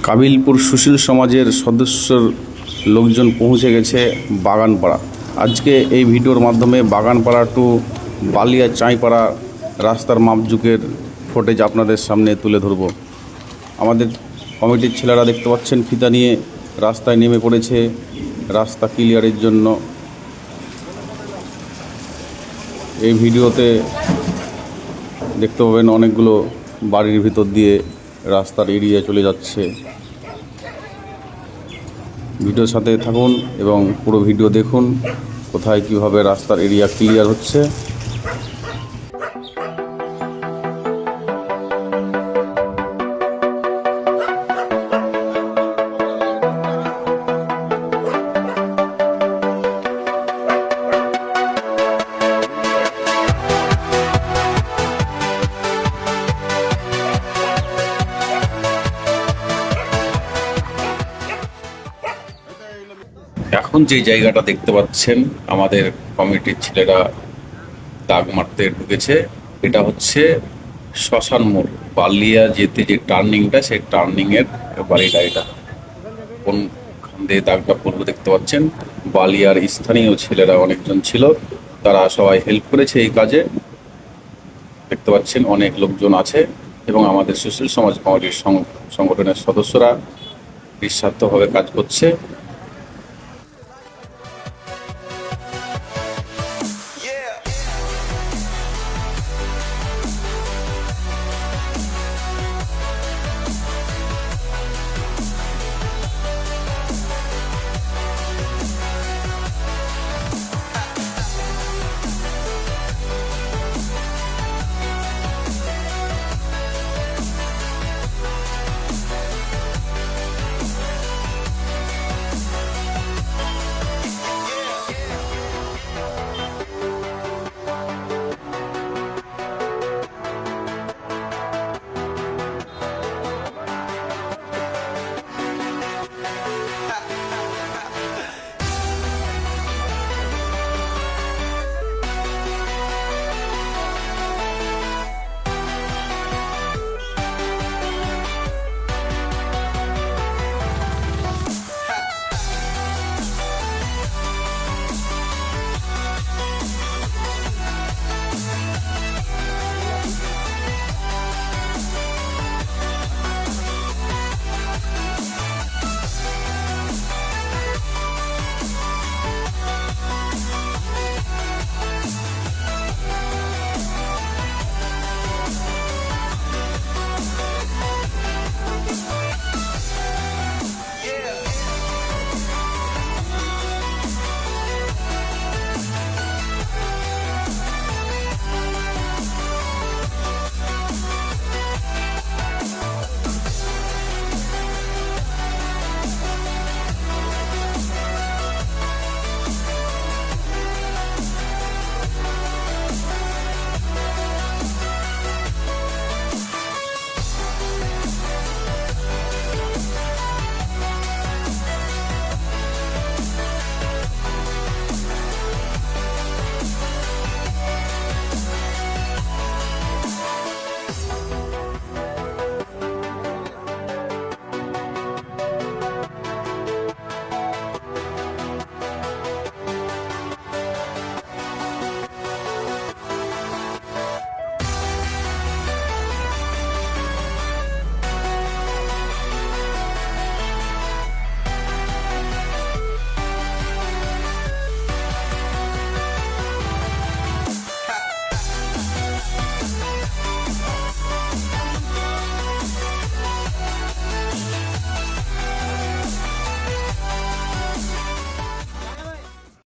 কাবিলপুর সুশীল সমাজের সদস্যর লোকজন পৌঁছে গেছে বাগানপাড়া। আজকে এই ভিডিওর মাধ্যমে বাগানপাড়া টু বালিয়া চাঁইপাড়া রাস্তার মাপজুকের ফুটেজ আপনাদের সামনে তুলে ধরব। আমাদের কমিটির ছেলেরা দেখতে পাচ্ছেন ফিতা নিয়ে রাস্তায় নেমে পড়েছে রাস্তা ক্লিয়ারের জন্য। এই ভিডিওতে দেখতে পাবেন অনেকগুলো বাড়ির ভিতর দিয়ে রাস্তার এরিয়া চলে যাচ্ছে। ভিডিওর সাথে থাকুন এবং পুরো ভিডিও দেখুন কোথায় কিভাবে রাস্তার এরিয়া ক্লিয়ার হচ্ছে। এখন যে জায়গাটা দেখতে পাচ্ছেন আমাদের কমিটির ছেলেরা দাগ মারতে ঢুকেছে, এটা হচ্ছে শ্মশান মোড়। বালিয়া যেতে যে টার্নিংটা, সেই টার্নিংয়ের বাড়িটা এটা। কোনখান দিয়ে দাগটা পড়লো দেখতে পাচ্ছেন। বালিয়ার স্থানীয় ছেলেরা অনেকজন ছিল, তারা সবাই হেল্প করেছে এই কাজে। দেখতে পাচ্ছেন অনেক লোকজন আছে এবং আমাদের সুশীল সমাজ কমিটির সংগঠনের সদস্যরা নিঃস্বার্থভাবে কাজ করছে।